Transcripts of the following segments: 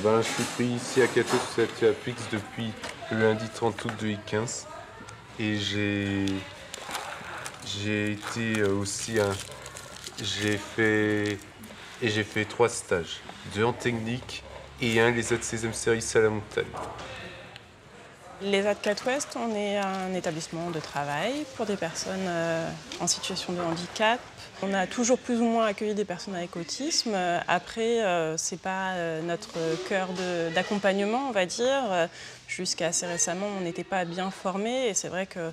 Je suis pris ici à Cato sous cette Apix depuis le lundi 30 août 2015 et j'ai été aussi j'ai fait 3 stages, 2 en technique et un les aides 16e service à la montagne. Les ADCAT Ouest, on est un établissement de travail pour des personnes en situation de handicap. On a toujours plus ou moins accueilli des personnes avec autisme. Après, ce n'est pas notre cœur d'accompagnement, on va dire. Jusqu'à assez récemment, on n'était pas bien formés. Et c'est vrai que,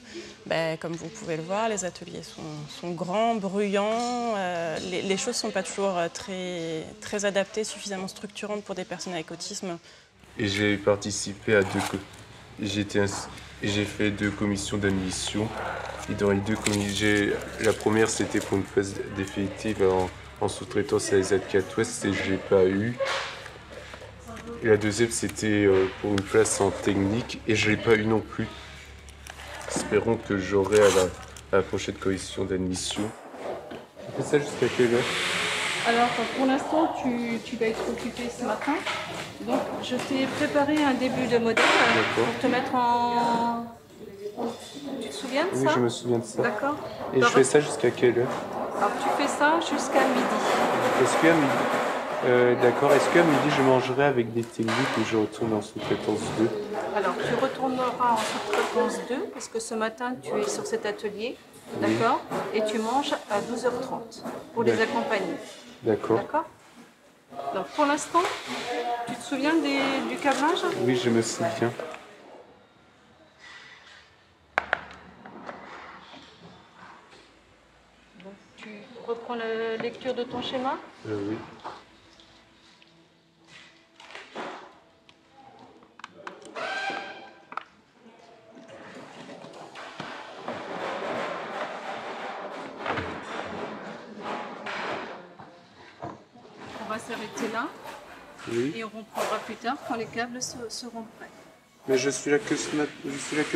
comme vous pouvez le voir, les ateliers sont grands, bruyants. Les choses ne sont pas toujours très adaptées, suffisamment structurantes pour des personnes avec autisme. Et j'ai participé à j'ai fait 2 commissions d'admission. Et dans les 2 commissions, la première c'était pour une place définitive en sous-traitance à les ADCAT Ouest et je l'ai pas eu. Et la deuxième c'était pour une place en technique et je l'ai pas eu non plus. Espérons que j'aurai à la prochaine commission d'admission. Tu fais ça jusqu'à quelle heure? Alors pour l'instant tu vas être occupé ce matin. Donc je t'ai préparé un début de modèle pour te mettre en... Tu te souviens de ça? Oui, je me souviens de ça. D'accord. Et je fais ça jusqu'à quelle heure? Alors tu fais ça jusqu'à midi. Est-ce qu'à midi, d'accord, est-ce qu'à midi je mangerai avec des techniques ou je retourne en sous-traitance 2? Alors tu retourneras en sous-traitance 2 parce que ce matin tu es sur cet atelier, d'accord? Et tu manges à 12h30 pour les accompagner. D'accord. D'accord. Donc pour l'instant, tu te souviens du câblage? Oui, je me souviens. Donc, tu reprends la lecture de ton schéma? Oui. On va s'arrêter là. Oui. Et on reprendra plus tard quand les câbles seront prêts. Mais je suis là que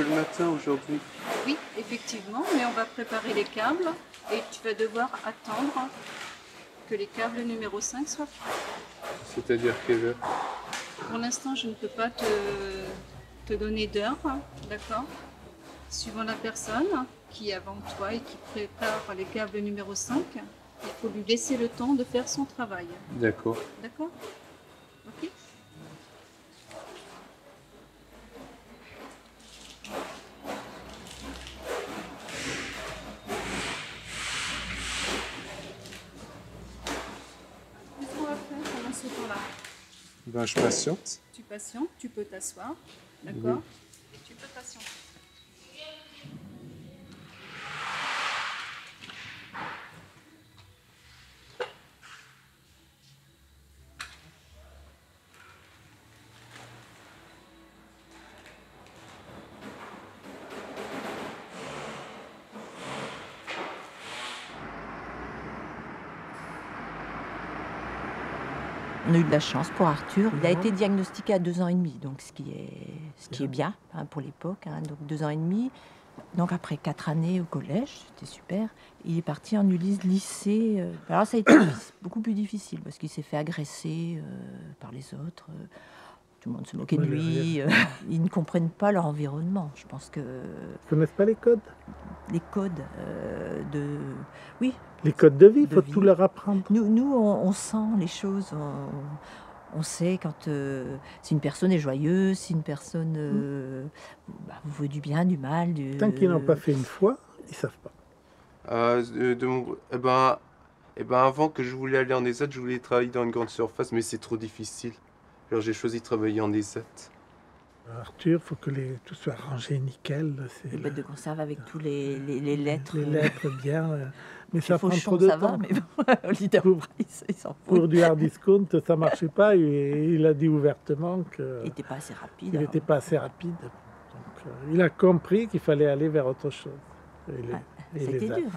le matin aujourd'hui. Oui, effectivement, mais on va préparer les câbles et tu vas devoir attendre que les câbles numéro 5 soient prêts. C'est-à-dire quelle heure? Pour l'instant, je ne peux pas te donner d'heure, d'accord? Suivant la personne qui est avant toi et qui prépare les câbles numéro 5, il faut lui laisser le temps de faire son travail. D'accord. D'accord? Ok? Qu'est-ce qu'on va faire pendant ce temps-là? Je patiente. Tu patientes, tu peux t'asseoir, d'accord? Oui. Et tu peux patienter. On a eu de la chance pour Arthur. Il a été diagnostiqué à 2 ans et demi, donc ce qui est bien pour l'époque. Donc 2 ans et demi. Donc après 4 années au collège, c'était super. Il est parti en Ulysse lycée. Alors ça a été beaucoup plus difficile parce qu'il s'est fait agresser par les autres. Tout le monde se moquait de lui. Ils ne comprennent pas leur environnement. Je pense que... Ils connaissent pas les codes? Les codes de... Oui. Les codes de vie, il faut tout leur apprendre. Nous on sent les choses. On sait quand si une personne est joyeuse, si une personne vous veut du bien, du mal. Tant qu'ils n'ont pas fait une fois, ils savent pas. Avant que je voulais aller en ESAT, je voulais travailler dans une grande surface, mais c'est trop difficile. Alors j'ai choisi de travailler en ESAT. Arthur, il faut que tout soit rangé nickel. Les boîtes de conserve avec tous les lettres. Les lettres bien. Mais ça prend Fauchon, trop de ça temps. Va, mais bon, Leader Price, il s'en fout. Pour du hard discount, ça ne marchait pas. Et il a dit ouvertement qu'il n'était pas assez rapide. Il n'était pas assez rapide. Donc, il a compris qu'il fallait aller vers autre chose. C'était dur.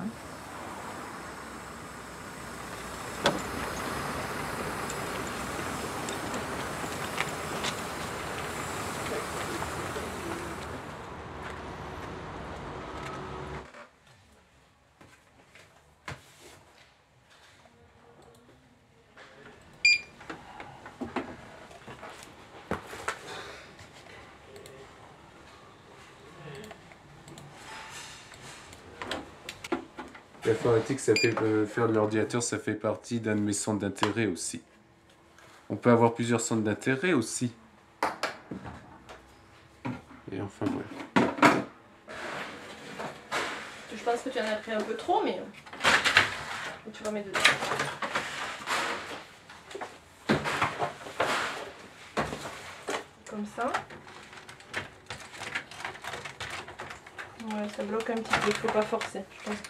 L'informatique, ça fait faire de l'ordinateur, ça fait partie d'un de mes centres d'intérêt aussi. On peut avoir plusieurs centres d'intérêt aussi. Et enfin, voilà. Je pense que tu en as pris un peu trop, mais tu remets dedans. Comme ça. Ouais, ça bloque un petit peu, il ne faut pas forcer.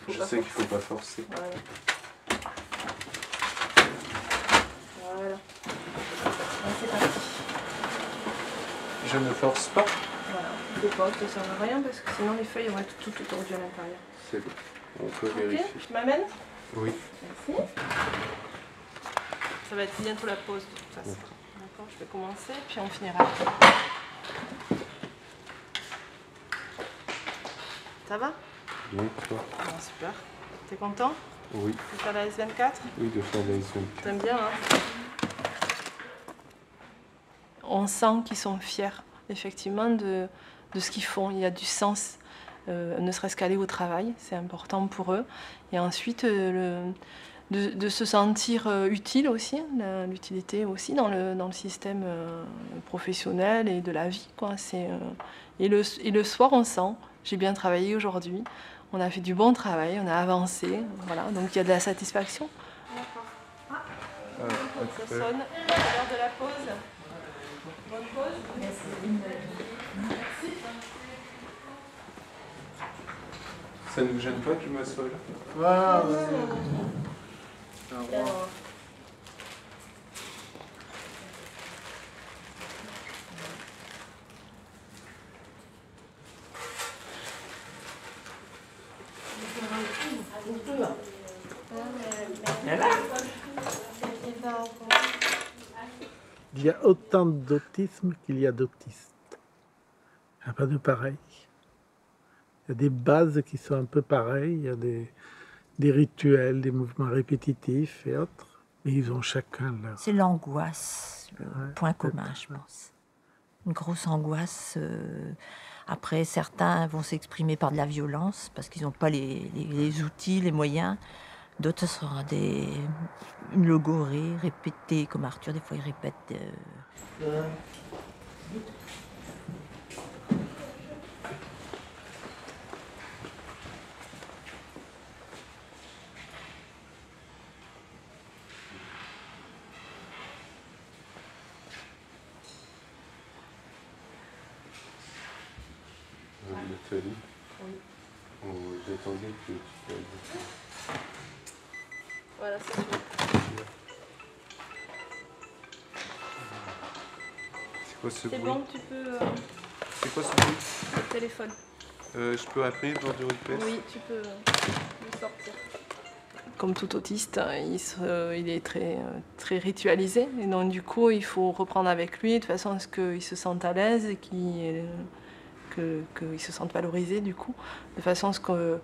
Je sais qu'il ne faut pas forcer. Voilà. Voilà. C'est parti. Je ne force pas. Voilà. Il ne faut pas, ça ne sert à rien parce que sinon les feuilles vont être toutes tordues à l'intérieur. C'est bon. On peut Ok, vérifier. tu m'amènes? Oui. Merci. Ça va être bientôt la pause de toute façon. D'accord, je vais commencer puis on finira. Ça va? Bien, toi? Bon, super. T'es content Oui. de faire la S24? Oui, de faire la S24. T'aimes bien, hein? On sent qu'ils sont fiers, effectivement, de ce qu'ils font. Il y a du sens, ne serait-ce qu'aller au travail, c'est important pour eux. Et ensuite, de se sentir utile aussi, l'utilité aussi dans le système professionnel et de la vie, quoi. Et le soir, on sent, j'ai bien travaillé aujourd'hui, on a fait du bon travail, on a avancé, voilà, donc il y a de la satisfaction. D'accord. Ça sonne, c'est l'heure de la pause. Bonne pause. Merci. Ça ne vous gêne pas que je m'assoie là? Voilà. Alors, Il y a autant d'autisme qu'il y a d'autistes. Il n'y a pas de pareil. Il y a des bases qui sont un peu pareilles, il y a des rituels, des mouvements répétitifs et autres. Mais ils ont chacun leur... C'est l'angoisse, le point commun, peut-être, je pense. Une grosse angoisse. Après, certains vont s'exprimer par de la violence parce qu'ils n'ont pas les outils, les moyens. D'autres, ce sera une logorée répétée, comme Arthur, des fois il répète. Nathalie, j'attendais que tu fasses. voilà, c'est tout. C'est quoi ce C'est bruit? bon, tu peux... C'est quoi ce bruit? le téléphone. Je peux appeler pour du request? Oui, tu peux le sortir. Comme tout autiste, il est très ritualisé. Et donc, du coup, il faut reprendre avec lui de façon à ce qu'il se sente à l'aise et qu'il se sente valorisé, du coup. De façon à ce que,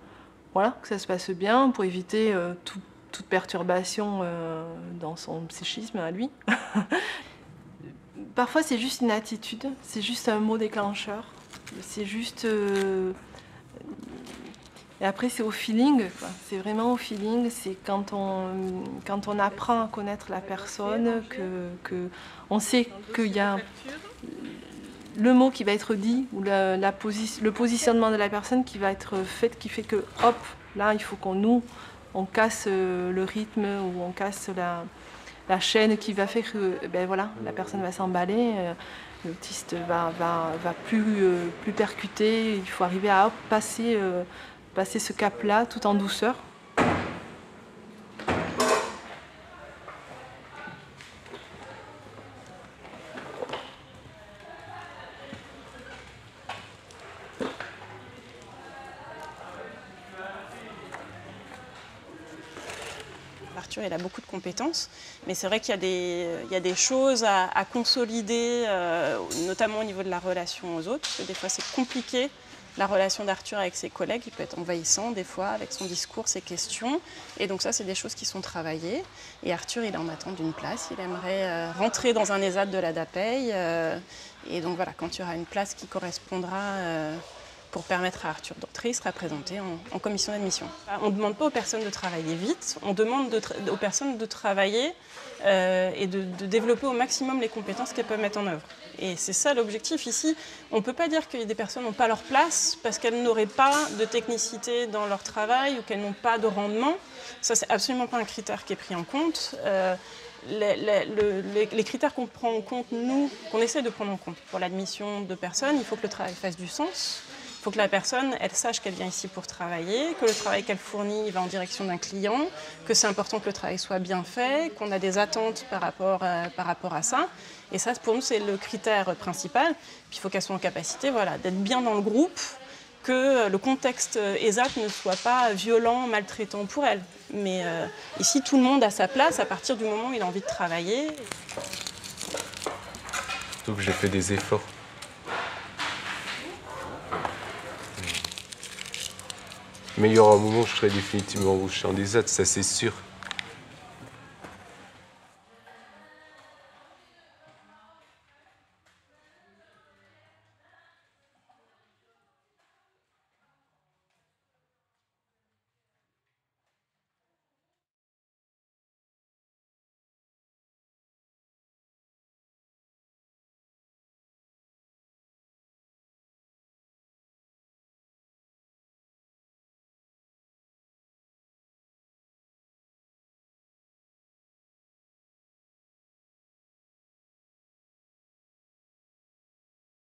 voilà, que ça se passe bien pour éviter toute perturbation dans son psychisme à lui. Parfois, c'est juste une attitude, c'est juste un mot déclencheur. C'est juste... Et après, c'est au feeling, quoi. C'est vraiment au feeling. C'est quand on apprend à connaître la personne, que on sait qu'il y a le mot qui va être dit, ou le positionnement de la personne qui va être fait, qui fait que, hop, là, il faut on casse le rythme, ou on casse la chaîne qui va faire que, ben voilà, la personne va s'emballer. L'autiste va plus percuter. Il faut arriver à passer ce cap-là tout en douceur. Arthur, il a beaucoup de compétences, mais c'est vrai qu'il y a des choses à consolider, notamment au niveau de la relation aux autres, parce que des fois c'est compliqué. La relation d'Arthur avec ses collègues, il peut être envahissant des fois avec son discours, ses questions. Et donc ça, c'est des choses qui sont travaillées. Et Arthur, il est en attente d'une place. Il aimerait rentrer dans un ESAT de la DAPEI. Et donc voilà, quand il y aura une place qui correspondra pour permettre à Arthur d'entrer, il sera présenté en commission d'admission. On ne demande pas aux personnes de travailler vite, on demande aux personnes de travailler et de développer au maximum les compétences qu'elles peuvent mettre en œuvre. Et c'est ça l'objectif ici. On ne peut pas dire que des personnes n'ont pas leur place parce qu'elles n'auraient pas de technicité dans leur travail ou qu'elles n'ont pas de rendement. Ça, c'est absolument pas un critère qui est pris en compte. Les critères qu'on prend en compte, qu'on essaie de prendre en compte pour l'admission de personnes, il faut que le travail fasse du sens. Il faut que la personne, elle sache qu'elle vient ici pour travailler, que le travail qu'elle fournit va en direction d'un client, que c'est important que le travail soit bien fait, qu'on a des attentes par rapport à ça. Et ça, pour nous, c'est le critère principal. Puis il faut qu'elle soit en capacité, voilà, d'être bien dans le groupe, que le contexte ESAT ne soit pas violent, maltraitant pour elle. Mais ici, tout le monde a sa place à partir du moment où il a envie de travailler. Surtout que j'ai fait des efforts. Mais il y aura un moment où je serai définitivement embauché en ESAT, ça c'est sûr.